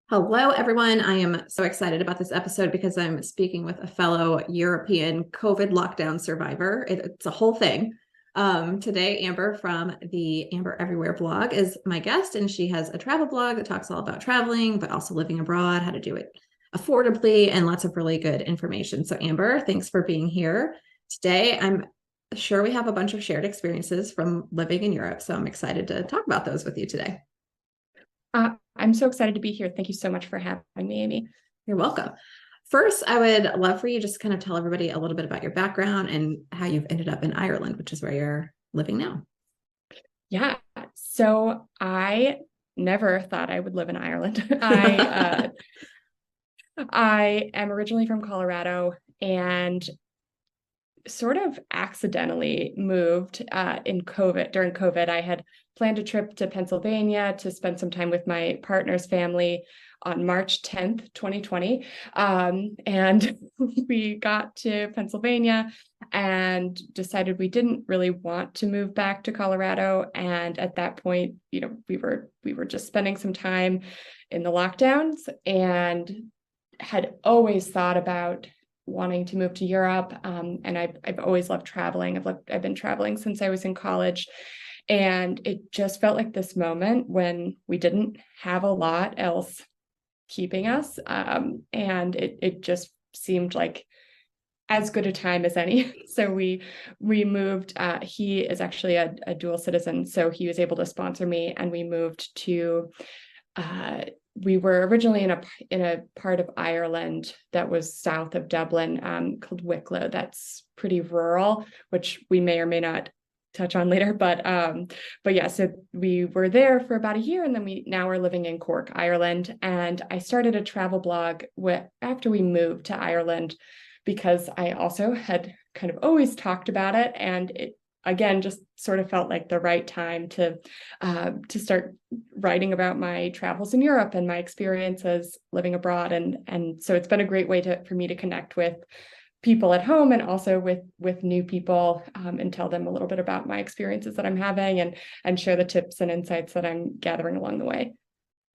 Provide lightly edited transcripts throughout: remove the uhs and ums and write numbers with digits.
Hello, everyone. I am so excited about this episode because I'm speaking with a fellow European COVID lockdown survivor. It's a whole thing. Today, Amber from the Amber Everywhere blog is my guest, and she has a travel blog that talks all about traveling, but also living abroad, how to do it affordably, and lots of really good information. So, Amber, thanks for being here today. I'm sure we have a bunch of shared experiences from living in Europe, so I'm excited to talk about those with you today. I'm so excited to be here. Thank you so much for having me, Amy. You're welcome. First, I would love for you just kind of tell everybody a little bit about your background and how you've ended up in Ireland, which is where you're living now. Yeah. So I never thought I would live in Ireland. I am originally from Colorado and sort of accidentally moved in COVID. During COVID, I had planned a trip to Pennsylvania to spend some time with my partner's family on March 10th, 2020. And we got to Pennsylvania and decided we didn't really want to move back to Colorado. And at that point, we were just spending some time in the lockdowns and had always thought about wanting to move to Europe. And I've always loved traveling. I've been traveling since I was in college. And it just felt like this moment when we didn't have a lot else keeping us. And it just seemed like as good a time as any. So we moved. He is actually a dual citizen, so he was able to sponsor me, and we moved to we were originally in a part of Ireland that was south of Dublin, called Wicklow. That's pretty rural, which we may or may not touch on later. But yeah, so we were there for about a year, and then we now are living in Cork, Ireland. And I started a travel blog after we moved to Ireland, because I also had kind of always talked about it, and it again just sort of felt like the right time to start writing about my travels in Europe and my experiences living abroad, and so it's been a great way for me to connect with people at home and also with new people, and tell them a little bit about my experiences that I'm having, and share the tips and insights that I'm gathering along the way.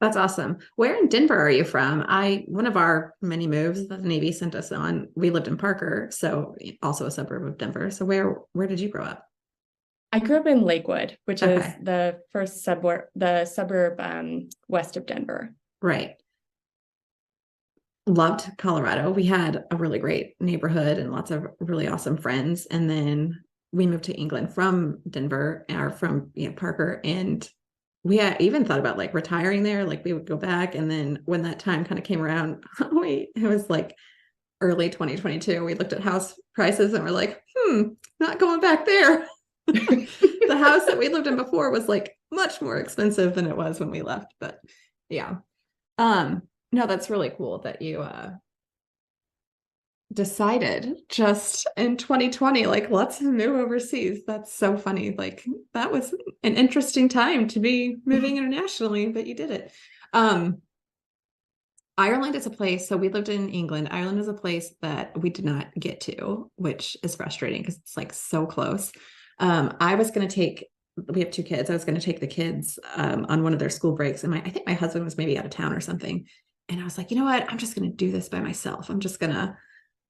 That's awesome. Where in Denver are you from? One of our many moves that the Navy sent us on, we lived in Parker, so also a suburb of Denver. So where did you grow up? I grew up in Lakewood, which is Okay. the suburb west of Denver. Right. Loved Colorado. We had a really great neighborhood and lots of really awesome friends. And then we moved to England from Denver or from Parker. And we had even thought about like retiring there. Like we would go back. And then when that time kind of came around, it was like early 2022. We looked at house prices and we're like, not going back there. The house that we lived in before was like much more expensive than it was when we left. But yeah. No, that's really cool that you decided just in 2020, like, let's move overseas. That's so funny. Like, that was an interesting time to be moving internationally, but you did it. Ireland is a place, so we lived in England. Ireland is a place that we did not get to, which is frustrating because it's like so close. I was going to take, we have two kids. I was going to take the kids on one of their school breaks, and I think my husband was maybe out of town or something. And I was like, you know what? I'm just going to do this by myself. I'm just going to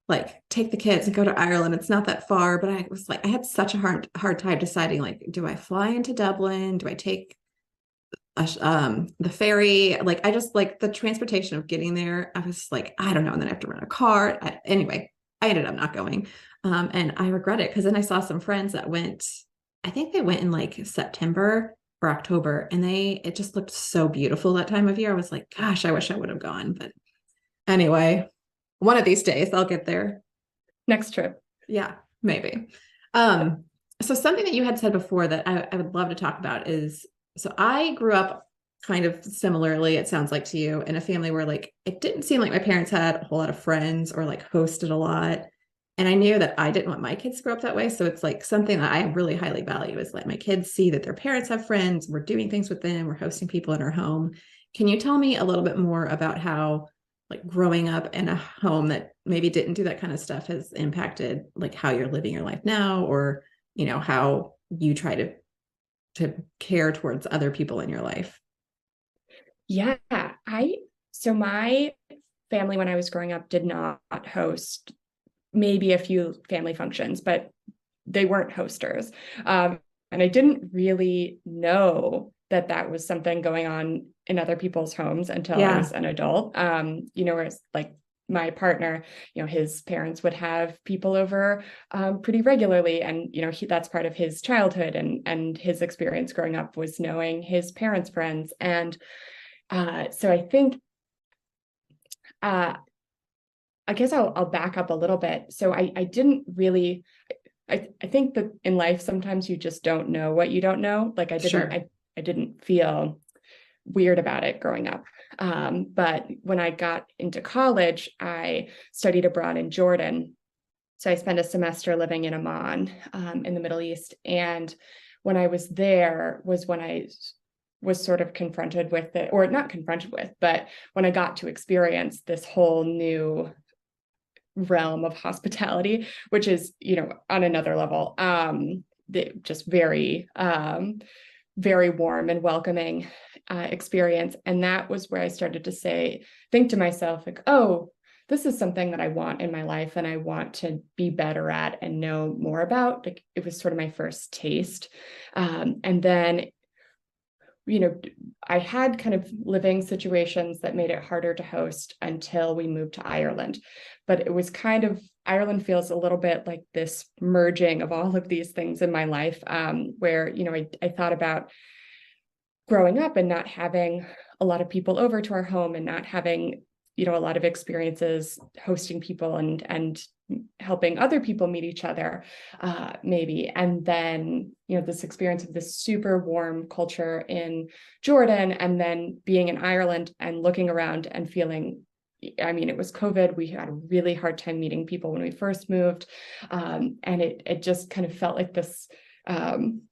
like take the kids and go to Ireland. It's not that far, but I was like, I had such a hard time deciding, like, do I fly into Dublin? Do I take the ferry? Like, I just like the transportation of getting there. I was like, I don't know. And then I have to rent a car. Anyway, I ended up not going. And I regret it because then I saw some friends that went, I think they went in like September or October, and it just looked so beautiful that time of year. I was like, gosh, I wish I would have gone. But anyway, one of these days I'll get there. Next trip. Yeah, maybe. Um, so something that you had said before that I would love to talk about is, so I grew up kind of similarly, it sounds like to you, in a family where like it didn't seem like my parents had a whole lot of friends or like hosted a lot. And I knew that I didn't want my kids to grow up that way. So it's like something that I really highly value is let my kids see that their parents have friends, we're doing things with them, we're hosting people in our home. Can you tell me a little bit more about how like growing up in a home that maybe didn't do that kind of stuff has impacted like how you're living your life now, or how you try to care towards other people in your life? Yeah, I So my family, when I was growing up, did not host, maybe a few family functions, but they weren't hosters. And I didn't really know that that was something going on in other people's homes until I Yeah, was an adult. Whereas like my partner, his parents would have people over pretty regularly, and that's part of his childhood, and his experience growing up was knowing his parents' friends, and so I think uh, I guess I'll back up a little bit. So I didn't really, I think that in life sometimes you just don't know what you don't know. Like sure. I didn't feel weird about it growing up. But when I got into college, I studied abroad in Jordan. So I spent a semester living in Amman, in the Middle East. And when I was there was when I was sort of confronted with it, or not confronted with, but when I got to experience this whole new realm of hospitality, which is, on another level, just very, very warm and welcoming experience. And that was where I started to think to myself, like, oh, this is something that I want in my life and I want to be better at and know more about. Like, it was sort of my first taste. And then, I had kind of living situations that made it harder to host until we moved to Ireland. But it was kind of, Ireland feels a little bit like this merging of all of these things in my life, where, I thought about growing up and not having a lot of people over to our home and not having, a lot of experiences hosting people and helping other people meet each other, maybe. And then, this experience of this super warm culture in Jordan, and then being in Ireland and looking around and feeling, I mean, it was COVID. We had a really hard time meeting people when we first moved. And it just kind of felt like this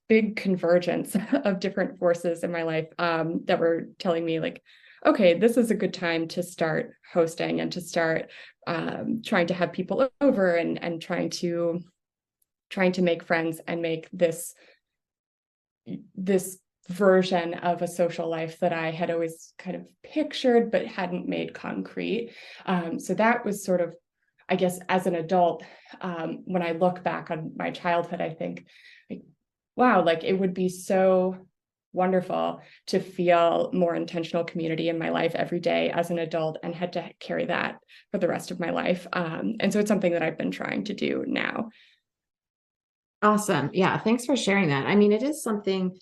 big convergence of different forces in my life, that were telling me, like, okay, this is a good time to start hosting and to start trying to have people over, and trying to make friends and make this version of a social life that I had always kind of pictured but hadn't made concrete. So that was sort of, I guess, as an adult, when I look back on my childhood, I think, like, wow, like, it would be so wonderful to feel more intentional community in my life every day as an adult, and had to carry that for the rest of my life. And so it's something that I've been trying to do now. Awesome. Yeah, thanks for sharing that. I mean, it is something,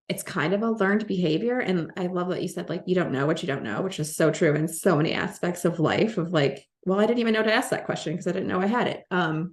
it's kind of a learned behavior. And I love that you said, like, you don't know what you don't know, which is so true in so many aspects of life, of like, well, I didn't even know to ask that question because I didn't know I had it. And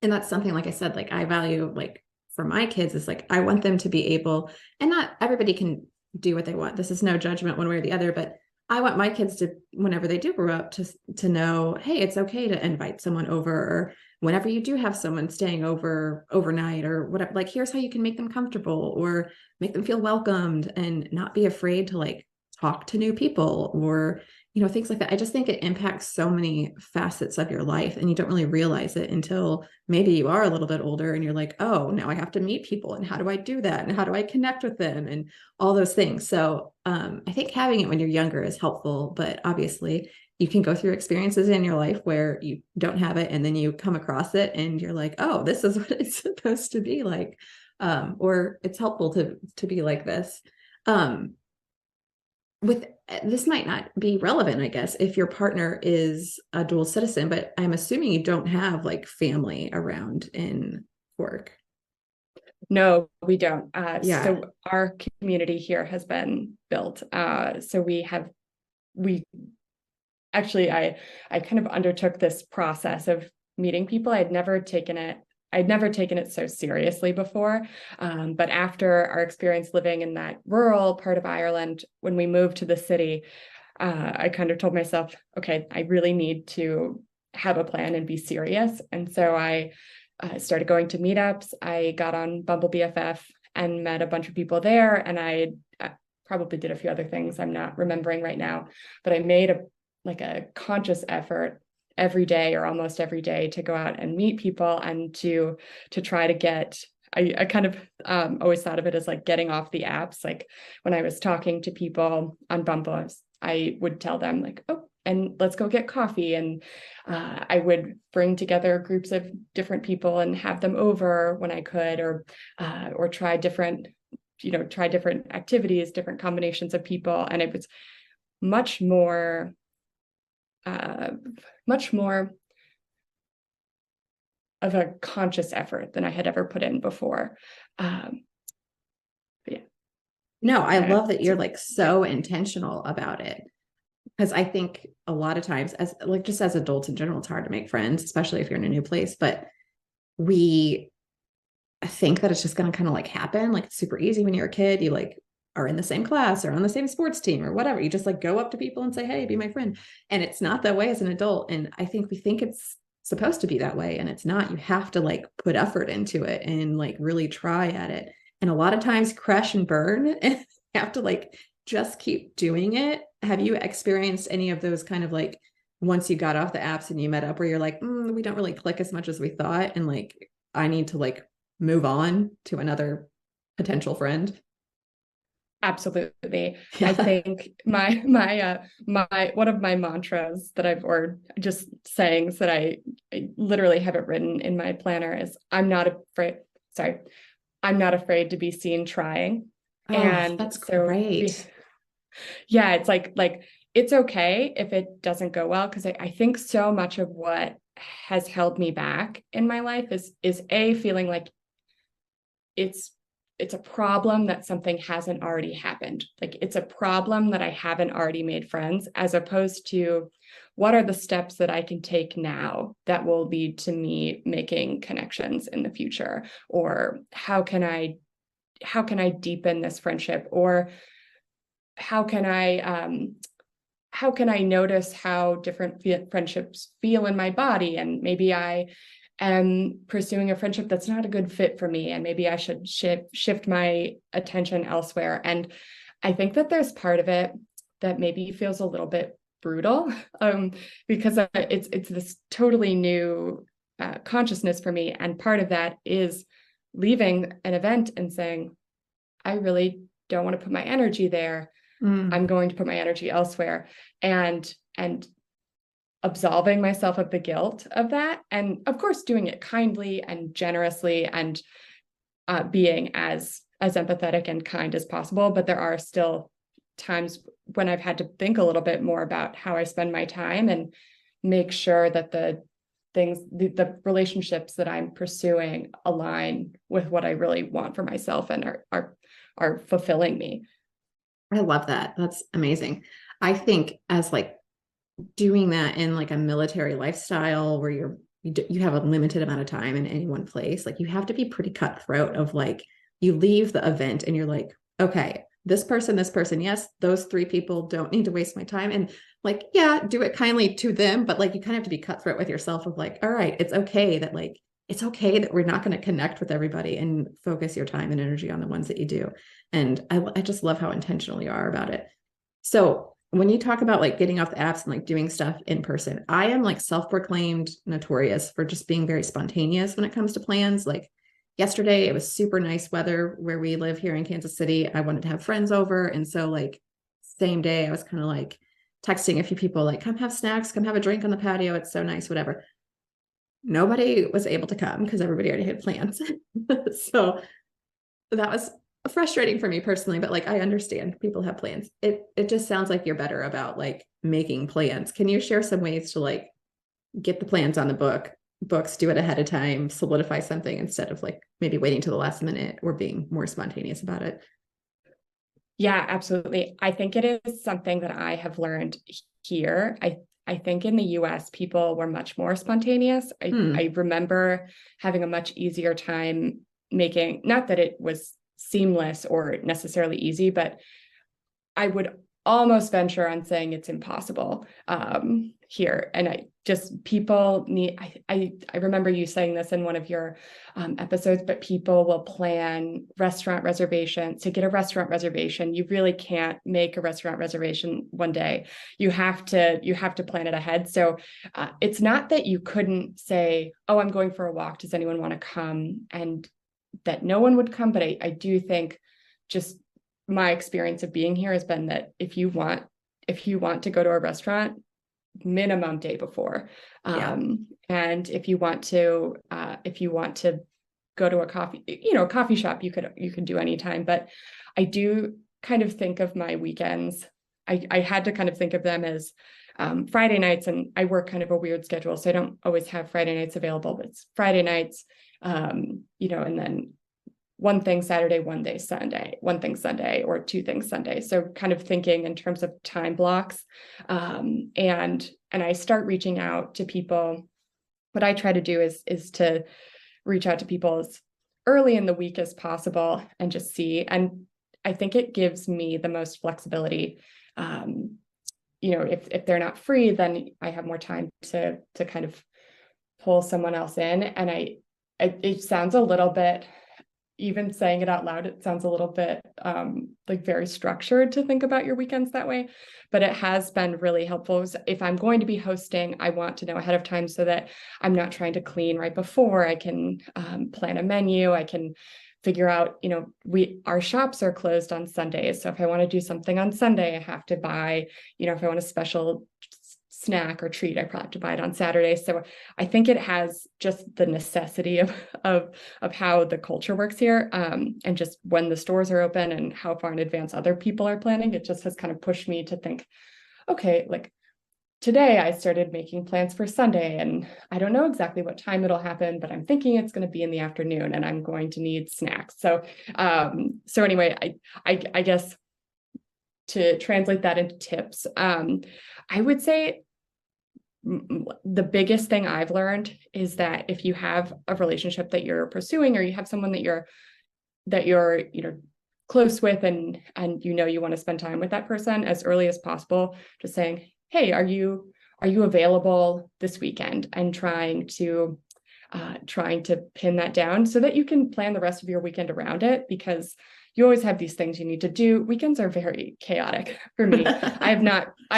that's something, like I said, like, I value, like, for my kids, is like, I want them to be able, and not everybody can do what they want. This is no judgment one way or the other, but I want my kids to, whenever they do grow up, to know, hey, it's okay to invite someone over, or whenever you do have someone staying over overnight or whatever, like, here's how you can make them comfortable or make them feel welcomed, and not be afraid to, like, talk to new people, or things like that. I just think it impacts so many facets of your life, and you don't really realize it until maybe you are a little bit older and you're like, oh, now I have to meet people, and how do I do that, and how do I connect with them, and all those things. So I think having it when you're younger is helpful, but obviously you can go through experiences in your life where you don't have it, and then you come across it and you're like, oh, this is what it's supposed to be like, or it's helpful to be like this. um, with This might not be relevant, I guess, if your partner is a dual citizen, but I'm assuming you don't have, like, family around in Cork. No, we don't. Yeah. So our community here has been built. So we actually, I kind of undertook this process of meeting people. I'd never taken it so seriously before. But after our experience living in that rural part of Ireland, when we moved to the city, I kind of told myself, okay, I really need to have a plan and be serious. And so I started going to meetups. I got on Bumble BFF and met a bunch of people there. And I probably did a few other things I'm not remembering right now, but I made a conscious effort every day, or almost every day, to go out and meet people, and to try to get, I kind of always thought of it as like getting off the apps. Like, when I was talking to people on Bumble, I was I would tell them like, oh, and let's go get coffee. And I would bring together groups of different people and have them over when I could, or try different, try different activities, different combinations of people. And it was much more, much more of a conscious effort than I had ever put in before. Yeah. No, I love that you're like so intentional about it. Because I think a lot of times, as like just as adults in general, it's hard to make friends, especially if you're in a new place. But we think that it's just going to kind of like happen. Like it's super easy when you're a kid. You like are in the same class or on the same sports team or whatever. You just like go up to people and say, hey, be my friend. And it's not that way as an adult. And I think we think it's supposed to be that way. And it's not. You have to like put effort into it and like really try at it. And a lot of times crash and burn and have to like just keep doing it. Have you experienced any of those kind of like once you got off the apps and you met up where you're like, we don't really click as much as we thought. And like, I need to like move on to another potential friend? Absolutely. Yeah. I think my one of my mantras that or just sayings that I literally have it written in my planner is I'm not afraid to be seen trying. Oh, And that's so great. yeah, it's like it's okay if it doesn't go well, because I think so much of what has held me back in my life is feeling like it's a problem that something hasn't already happened. Like it's a problem that I haven't already made friends, as opposed to what are the steps that I can take now that will lead to me making connections in the future, or how can I deepen this friendship, or how can I notice how different friendships feel in my body, and maybe I am pursuing a friendship that's not a good fit for me, and maybe I should shift my attention elsewhere. And I think that there's part of it that maybe feels a little bit brutal, because it's this totally new consciousness for me, and part of that is leaving an event and saying, I really don't want to put my energy there. I'm going to put my energy elsewhere, and absolving myself of the guilt of that. And of course, doing it kindly and generously, and being as empathetic and kind as possible. But there are still times when I've had to think a little bit more about how I spend my time, and make sure that the relationships that I'm pursuing align with what I really want for myself and are fulfilling me. I love that. That's amazing. I think as like doing that in like a military lifestyle where you have a limited amount of time in any one place, like you have to be pretty cutthroat of like you leave the event and you're like, okay, this person, yes, those three people don't need to waste my time. And like, yeah, do it kindly to them, but like you kind of have to be cutthroat with yourself of like, all right, it's okay that we're not going to connect with everybody, and focus your time and energy on the ones that you do. And I just love how intentional you are about it. So when you talk about like getting off the apps and like doing stuff in person, I am like self-proclaimed notorious for just being very spontaneous when it comes to plans. Like yesterday, it was super nice weather where we live here in Kansas City. I wanted to have friends over. And so like same day, I was kind of like texting a few people, like, come have snacks, come have a drink on the patio. It's so nice, whatever. Nobody was able to come because everybody already had plans. So that was frustrating for me personally, but like I understand people have plans. It just sounds like you're better about like making plans. Can you share some ways to like get the plans on the books, do it ahead of time, solidify something instead of like maybe waiting to the last minute or being more spontaneous about it? Yeah, absolutely. I think it is something that I have learned here. I think in the US, people were much more spontaneous. I remember having a much easier time making, not that it was seamless or necessarily easy, but I would almost venture on saying it's impossible here. And people need, I remember you saying this in one of your episodes, but people will plan restaurant reservations. To get a restaurant reservation, you really can't make a restaurant reservation one day. You have to plan it ahead. So it's not that you couldn't say, oh, I'm going for a walk. Does anyone want to come? And that no one would come. But I do think just my experience of being here has been that if you want if you want to go to a restaurant, minimum day before. Yeah. And if you want to go to a coffee shop, you could do anytime. But I do kind of think of my weekends. I had to kind of think of them as Friday nights, and I work kind of a weird schedule, so I don't always have Friday nights available, but it's Friday nights, and then one thing Saturday, one thing Sunday, or two things Sunday. So kind of thinking in terms of time blocks. And I start reaching out to people. What I try to do is to reach out to people as early in the week as possible and just see. And I think it gives me the most flexibility. If they're not free, then I have more time to kind of pull someone else in. And it sounds a little bit, even saying it out loud, it sounds a little bit like very structured to think about your weekends that way, but it has been really helpful. If I'm going to be hosting, I want to know ahead of time so that I'm not trying to clean right before. I can plan a menu. I can figure out, our shops are closed on Sundays. So if I want to do something on Sunday, I have to buy, if I want a special snack or treat, I probably have to buy it on Saturday. So I think it has just the necessity of how the culture works here, and just when the stores are open and how far in advance other people are planning. It just has kind of pushed me to think, okay, like today I started making plans for Sunday, and I don't know exactly what time it'll happen, but I'm thinking it's going to be in the afternoon, and I'm going to need snacks. So anyway, I guess to translate that into tips, I would say the biggest thing I've learned is that if you have a relationship that you're pursuing, or you have someone that you're close with, and you want to spend time with that person as early as possible, just saying, hey, are you available this weekend, and trying to pin that down so that you can plan the rest of your weekend around it, because you always have these things you need to do. Weekends are very chaotic for me. I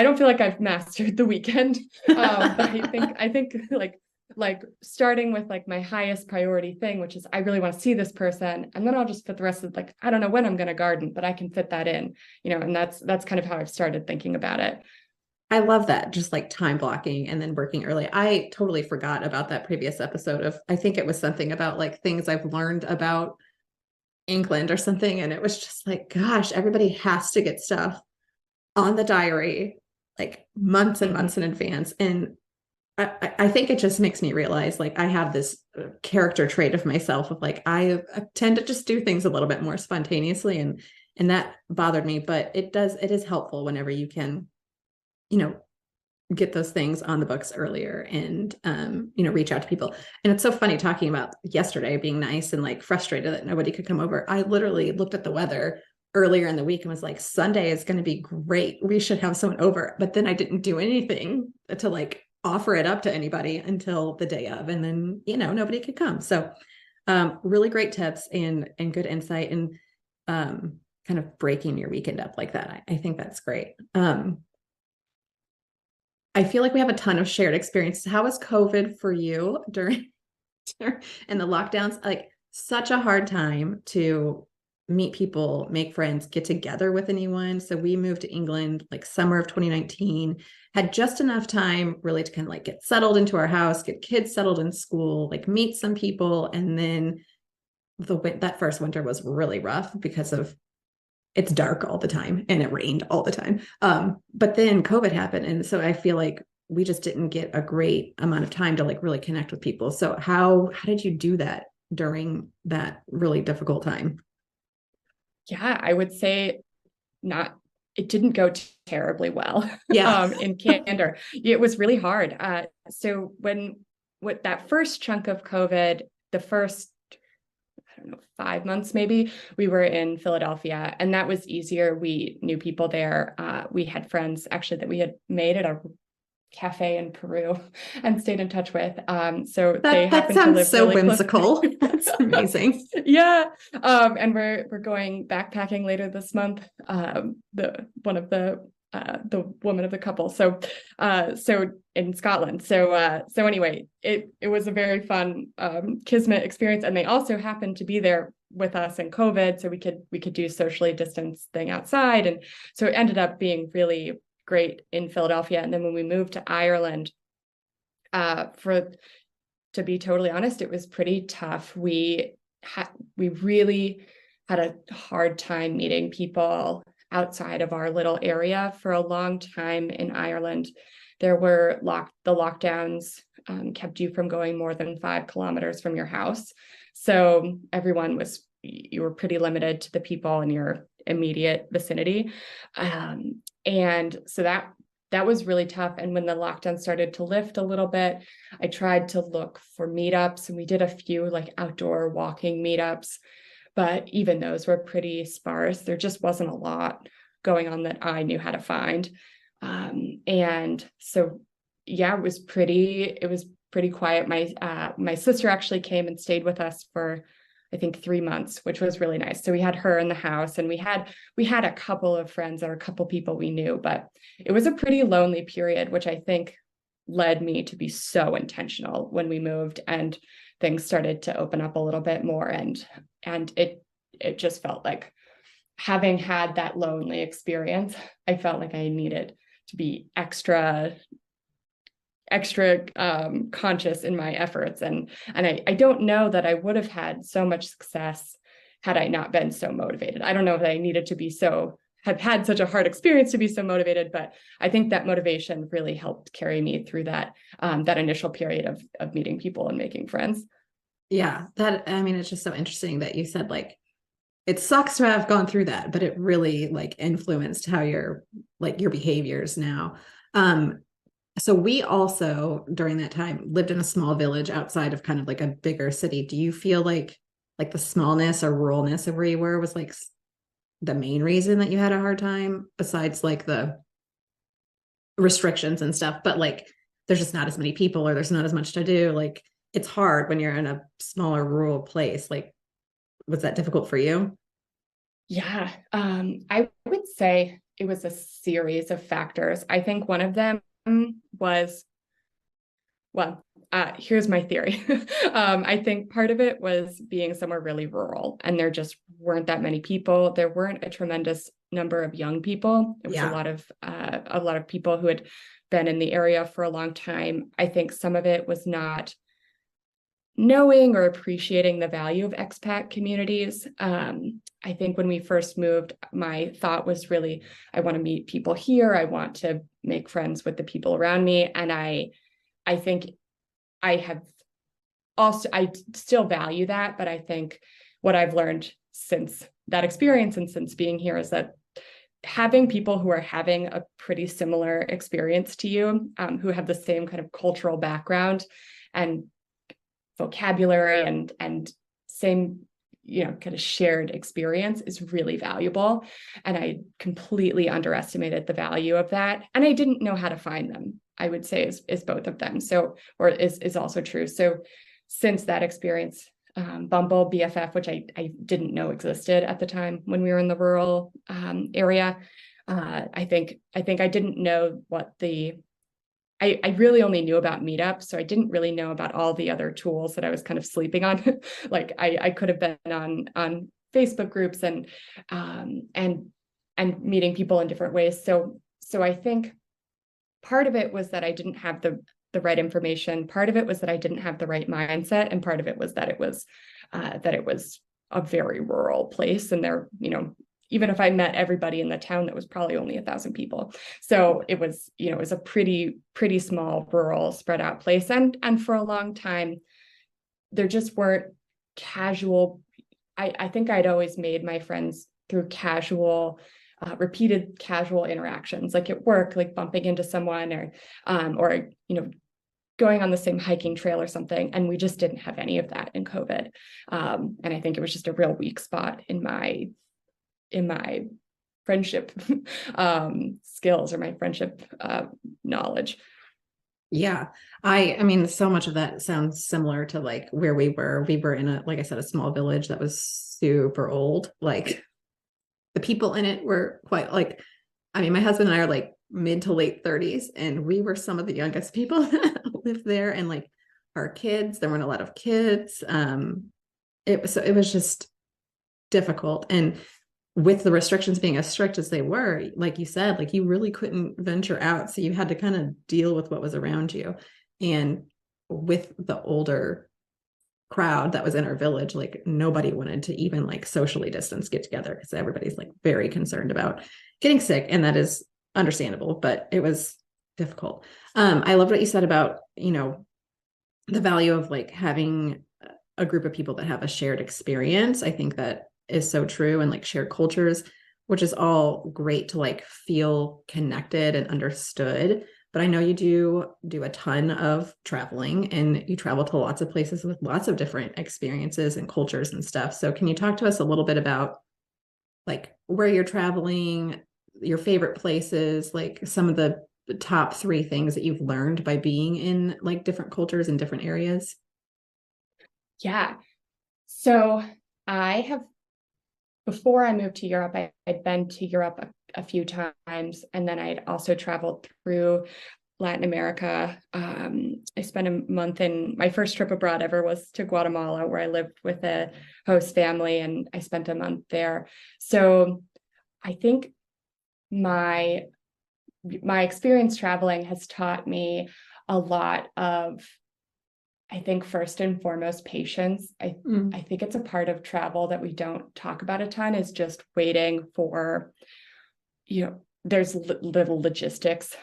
don't feel like I've mastered the weekend. But I think like starting with like my highest priority thing, which is I really want to see this person. And then I'll just fit the rest of, like, I don't know when I'm going to garden, but I can fit that in, and that's kind of how I've started thinking about it. I love that. Just like time blocking and then working early. I totally forgot about that previous episode of, I think it was something about like things I've learned about England or something. And it was just like, gosh, everybody has to get stuff on the diary like months and months in advance. And I think it just makes me realize like I have this character trait of myself of like, I tend to just do things a little bit more spontaneously, and that bothered me, but it is helpful whenever you can, get those things on the books earlier and, reach out to people. And it's so funny talking about yesterday being nice and like frustrated that nobody could come over. I literally looked at the weather earlier in the week and was like, Sunday is going to be great. We should have someone over. But then I didn't do anything to like offer it up to anybody until the day of, and then, nobody could come. So really great tips and good insight, and kind of breaking your weekend up like that. I think that's great. I feel like we have a ton of shared experiences. How was COVID for you during and the lockdowns? Like such a hard time to meet people, make friends, get together with anyone. So we moved to England like summer of 2019, had just enough time really to kind of like get settled into our house, get kids settled in school, like meet some people. And then that first winter was really rough because of it's dark all the time and it rained all the time. But then COVID happened. And so I feel like we just didn't get a great amount of time to like really connect with people. So how did you do that during that really difficult time? Yeah, I would say it didn't go terribly well. Yeah. In candor, it was really hard. So with that first chunk of COVID, the first, I don't know, 5 months maybe, we were in Philadelphia, and that was easier. We knew people there. We had friends actually that we had made at a cafe in Peru and stayed in touch with. So they happened to live so really whimsical. Close. That's amazing. Yeah. And we're going backpacking later this month. The woman of the couple. So in Scotland. So anyway, it was a very fun kismet experience. And they also happened to be there with us in COVID. So we could do socially distanced thing outside. And so it ended up being really great in Philadelphia. And then when we moved to Ireland, to be totally honest, it was pretty tough. We really had a hard time meeting people outside of our little area for a long time in Ireland. There were the lockdowns kept you from going more than 5 kilometers from your house. So you were pretty limited to the people in your immediate vicinity. And so that was really tough. And when the lockdown started to lift a little bit, I tried to look for meetups, and we did a few like outdoor walking meetups, but even those were pretty sparse. There just wasn't a lot going on that I knew how to find. And so, yeah, it was pretty quiet. My sister actually came and stayed with us for, I think, 3 months, which was really nice. So we had her in the house, and we had a couple of friends or a couple people we knew, but it was a pretty lonely period, which I think led me to be so intentional when we moved and things started to open up a little bit more. And it just felt like, having had that lonely experience, I felt like I needed to be extra conscious in my efforts. And I don't know that I would have had so much success had I not been so motivated. I don't know that I needed to have had such a hard experience to be so motivated, but I think that motivation really helped carry me through that initial period of meeting people and making friends. Yeah, it's just so interesting that you said like, it sucks to have gone through that, but it really like influenced how your behaviors now. So we also during that time lived in a small village outside of kind of like a bigger city. Do you feel like the smallness or ruralness of where you were was like the main reason that you had a hard time, besides like the restrictions and stuff, but like there's just not as many people or there's not as much to do? Like it's hard when you're in a smaller rural place. Like, was that difficult for you? Yeah, I would say it was a series of factors. I think one of them was, well, here's my theory. I think part of it was being somewhere really rural, and there just weren't that many people. There weren't a tremendous number of young people. It was Yeah. a lot of people who had been in the area for a long time. I think some of it was not knowing or appreciating the value of expat communities. I think when we first moved, my thought was really, I want to meet people here. I want to make friends with the people around me. And I think I still value that, but I think what I've learned since that experience and since being here is that having people who are having a pretty similar experience to you, who have the same kind of cultural background and vocabulary and same kind of shared experience is really valuable. And I completely underestimated the value of that, and I didn't know how to find them, I would say, is both of them. So, or is also true. So since that experience, Bumble, BFF, which I didn't know existed at the time when we were in the rural area, I think I didn't know what I really only knew about Meetup, so I didn't really know about all the other tools that I was kind of sleeping on. Like I could have been on Facebook groups and meeting people in different ways. So I think part of it was that I didn't have the right information. Part of it was that I didn't have the right mindset, and part of it was that it was a very rural place, and there, even if I met everybody in the town, that was probably only 1,000 people. So it was a pretty small, rural, spread out place. And for a long time, there just weren't casual. I think I'd always made my friends through repeated casual interactions, like at work, like bumping into someone or going on the same hiking trail or something. And we just didn't have any of that in COVID. And I think it was just a real weak spot in my friendship skills or my friendship knowledge. Yeah. I mean, so much of that sounds similar to like where we were. We were in like I said, a small village that was super old. Like the people in it were quite like, my husband and I are like mid to late 30s, and we were some of the youngest people that lived there. And like our kids, there weren't a lot of kids. It was just difficult. And with the restrictions being as strict as they were, like you said, like you really couldn't venture out. So you had to kind of deal with what was around you. And with the older crowd that was in our village, like nobody wanted to even like socially distance get together because everybody's like very concerned about getting sick. And that is understandable, but it was difficult. I loved what you said about, the value of like having a group of people that have a shared experience. I think that is so true, and like shared cultures, which is all great to like feel connected and understood. But I know you do a ton of traveling, and you travel to lots of places with lots of different experiences and cultures and stuff. So can you talk to us a little bit about like where you're traveling, your favorite places, like some of the top three things that you've learned by being in like different cultures in different areas? Yeah. So I have, before I moved to Europe, I'd been to Europe a few times, and then I'd also traveled through Latin America. I spent a month my first trip abroad ever was to Guatemala, where I lived with a host family, and I spent a month there. So I think my experience traveling has taught me a lot of, I think, first and foremost, patience. I think it's a part of travel that we don't talk about a ton, is just waiting for, there's little logistics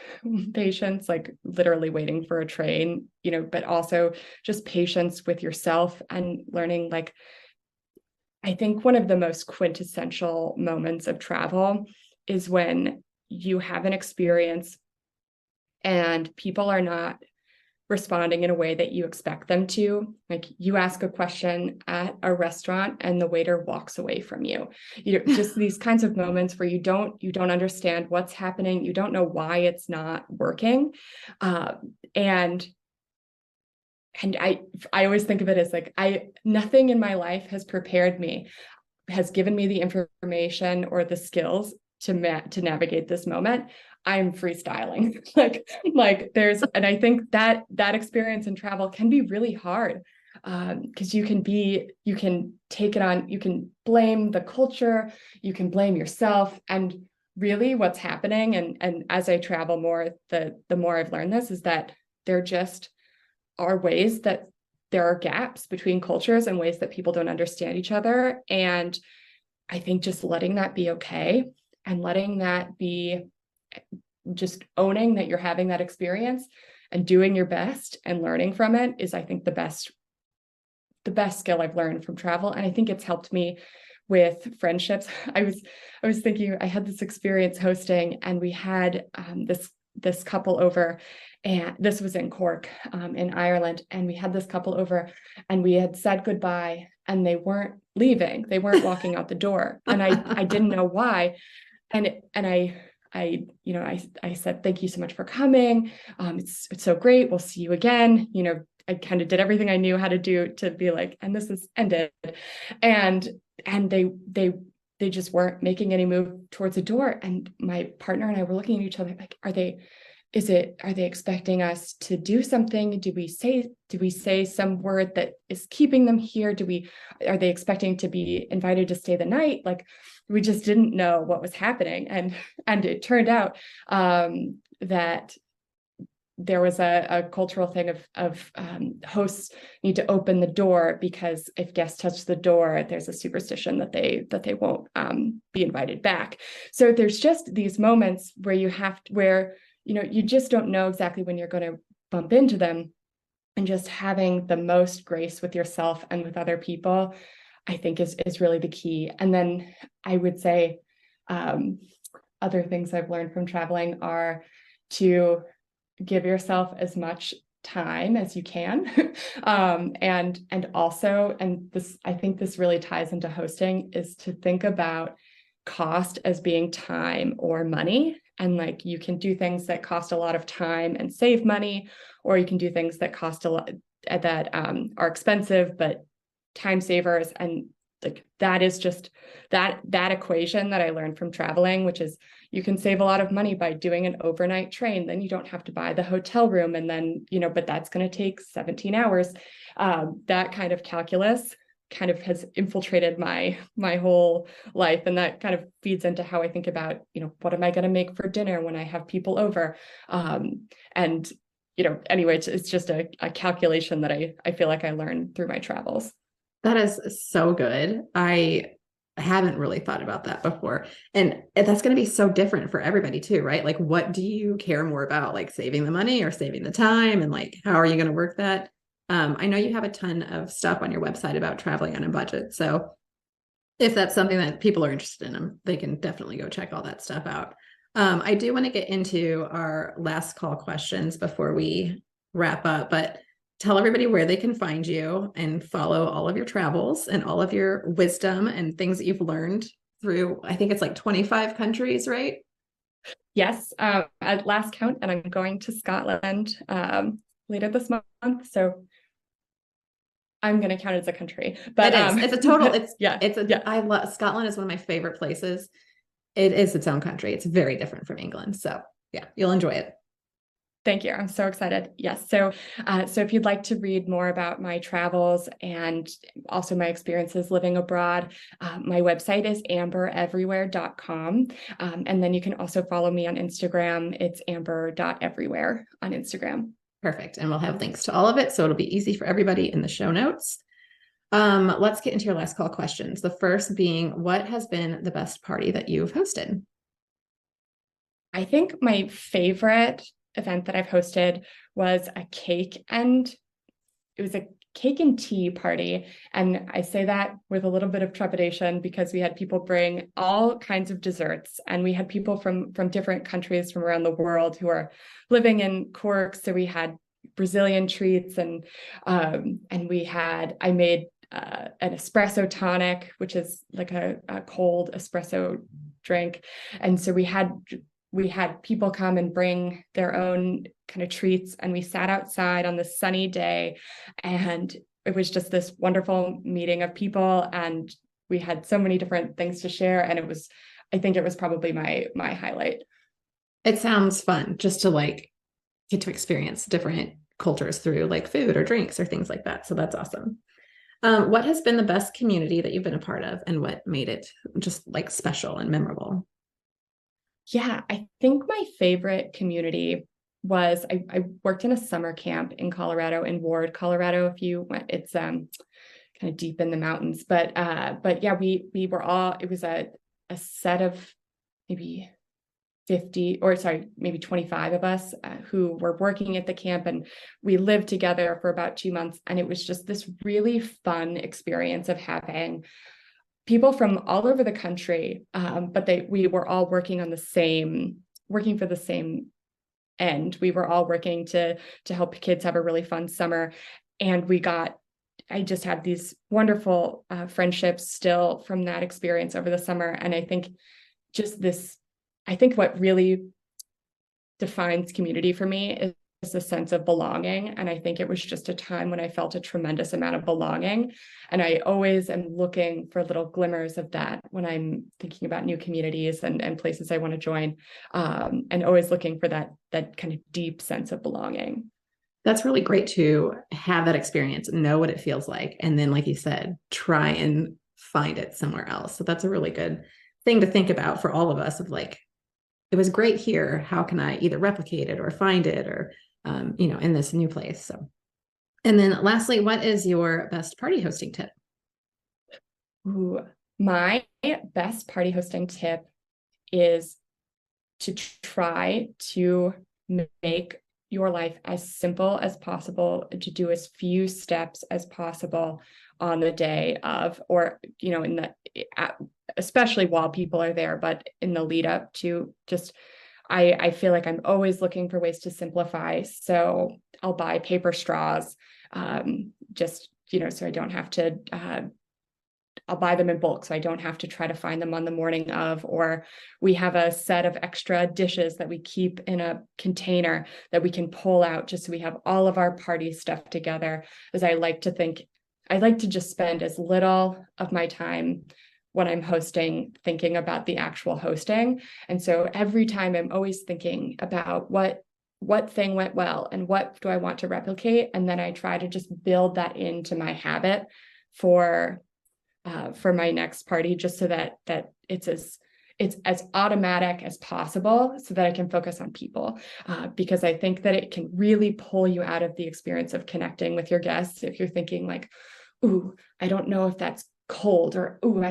patience, like literally waiting for a train, but also just patience with yourself and learning. Like, I think one of the most quintessential moments of travel is when you have an experience and people are not responding in a way that you expect them to. Like, you ask a question at a restaurant and the waiter walks away from you. Just these kinds of moments where you don't understand what's happening. You don't know why it's not working. And I always think of it as like, nothing in my life has given me the information or the skills to navigate this moment. I'm freestyling. And I think that experience in travel can be really hard, because you can take it on, you can blame the culture, you can blame yourself, and really what's happening. And as I travel more, the more I've learned this, is that there just are ways that there are gaps between cultures and ways that people don't understand each other. And I think just letting that be okay, and letting that be, just owning that you're having that experience and doing your best and learning from it, is, I think, the best skill I've learned from travel. And I think it's helped me with friendships. I was thinking, I had this experience hosting, and we had this couple over, and this was in Cork, in Ireland, and we had this couple over, and we had said goodbye, and they weren't leaving, they weren't walking out the door, and I didn't know why. And I said, thank you so much for coming. It's so great. We'll see you again. I kind of did everything I knew how to do to be like, and this is ended. And they just weren't making any move towards the door. And my partner and I were looking at each other like, are they expecting us to do something? Do we say some word that is keeping them here? Are they expecting to be invited to stay the night? Like, we just didn't know what was happening. And it turned out that there was a cultural thing of hosts need to open the door, because if guests touch the door, there's a superstition that they won't be invited back. So there's just these moments where you just don't know exactly when you're going to bump into them, and just having the most grace with yourself and with other people, I think is really the key. And then I would say other things I've learned from traveling are to give yourself as much time as you can. And also, and this, I think this really ties into hosting, is to think about cost as being time or money. And like, you can do things that cost a lot of time and save money, or you can do things that cost a lot, that are expensive but time savers. And like, that is just that equation that I learned from traveling, which is, you can save a lot of money by doing an overnight train. Then you don't have to buy the hotel room, and then but that's going to take 17 hours. That kind of calculus kind of has infiltrated my whole life. And that kind of feeds into how I think about, what am I going to make for dinner when I have people over? And, anyway, it's just a calculation that I feel like I learned through my travels. That is so good. I haven't really thought about that before. And that's going to be so different for everybody too, right? Like, what do you care more about? Like saving the money or saving the time? And like, how are you going to work that? I know you have a ton of stuff on your website about traveling on a budget. So if that's something that people are interested in, they can definitely go check all that stuff out. I do want to get into our last call questions before we wrap up, but tell everybody where they can find you and follow all of your travels and all of your wisdom and things that you've learned through, I think it's like 25 countries, right? Yes, at last count, and I'm going to Scotland later this month. So I'm going to count it as a country, but it is. It's a total. It's yeah. It's a. Yeah. I love Scotland is one of my favorite places. It is its own country. It's very different from England. So yeah, you'll enjoy it. Thank you. I'm so excited. Yes. So if you'd like to read more about my travels and also my experiences living abroad, my website is ambereverywhere.com. And then you can also follow me on Instagram. It's amber.everywhere on Instagram. Perfect. And we'll have links to all of it. So it'll be easy for everybody in the show notes. Let's get into your last call questions. The first being, what has been the best party that you've hosted? I think my favorite event that I've hosted was a cake and tea party. And I say that with a little bit of trepidation because we had people bring all kinds of desserts, and we had people from different countries from around the world who are living in Cork. So we had Brazilian treats, and I made an espresso tonic, which is like a cold espresso drink. And so we had people come and bring their own kind of treats, and we sat outside on this sunny day, and it was just this wonderful meeting of people, and we had so many different things to share, and I think it was probably my highlight. It sounds fun just to like get to experience different cultures through like food or drinks or things like that. So that's awesome. What has been the best community that you've been a part of, and what made it just like special and memorable? Yeah, I think my favorite community was I worked in a summer camp in Colorado, in Ward, Colorado. If you went, it's kind of deep in the mountains, but yeah, we were all, it was a set of maybe 50, or sorry, maybe 25 of us who were working at the camp, and we lived together for about 2 months, and it was just this really fun experience of having people from all over the country, but we were all working for the same end. We were all working to help kids have a really fun summer, and I just had these wonderful friendships still from that experience over the summer. And I think what really defines community for me is a sense of belonging. And I think it was just a time when I felt a tremendous amount of belonging. And I always am looking for little glimmers of that when I'm thinking about new communities and places I want to join, and always looking for that kind of deep sense of belonging. That's really great to have that experience, know what it feels like, and then, like you said, try and find it somewhere else. So that's a really good thing to think about for all of us, of like, it was great here. How can I either replicate it or find it, or in this new place? So, and then lastly, what is your best party hosting tip? Ooh, my best party hosting tip is to try to make your life as simple as possible, to do as few steps as possible on the day of, or, especially while people are there, but in the lead up to just, I feel like I'm always looking for ways to simplify. So I'll buy paper straws, so I don't have to, I'll buy them in bulk so I don't have to try to find them on the morning of, or we have a set of extra dishes that we keep in a container that we can pull out just so we have all of our party stuff together. As I like to just spend as little of my time when I'm hosting thinking about the actual hosting. And so every time I'm always thinking about what thing went well and what do I want to replicate. And then I try to just build that into my habit for my next party, just so that it's as automatic as possible, so that I can focus on people, because I think that it can really pull you out of the experience of connecting with your guests if you're thinking like, ooh, I don't know if that's cold, or ooh,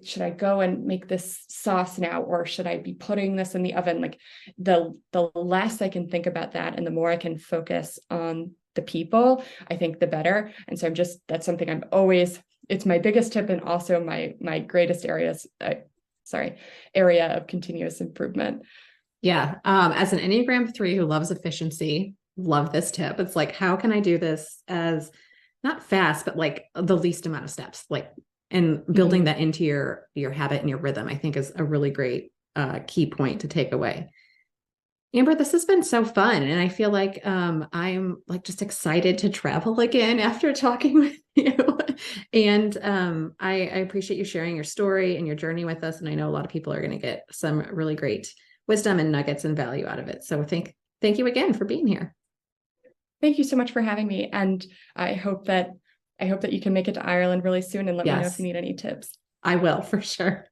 should I go and make this sauce now, or should I be putting this in the oven? Like the less I can think about that and the more I can focus on the people, I think the better. And so that's something it's my biggest tip, and also my greatest area of continuous improvement. Yeah. As an Enneagram 3 who loves efficiency, love this tip. It's like, how can I do this as not fast, but like the least amount of steps, like, and building that into your habit and your rhythm, I think is a really great key point to take away. Amber, this has been so fun. And I feel like I'm like just excited to travel again after talking with you. And I appreciate you sharing your story and your journey with us. And I know a lot of people are going to get some really great wisdom and nuggets and value out of it. So thank you again for being here. Thank you so much for having me. And I hope that you can make it to Ireland really soon, and let me know if you need any tips. I will, for sure.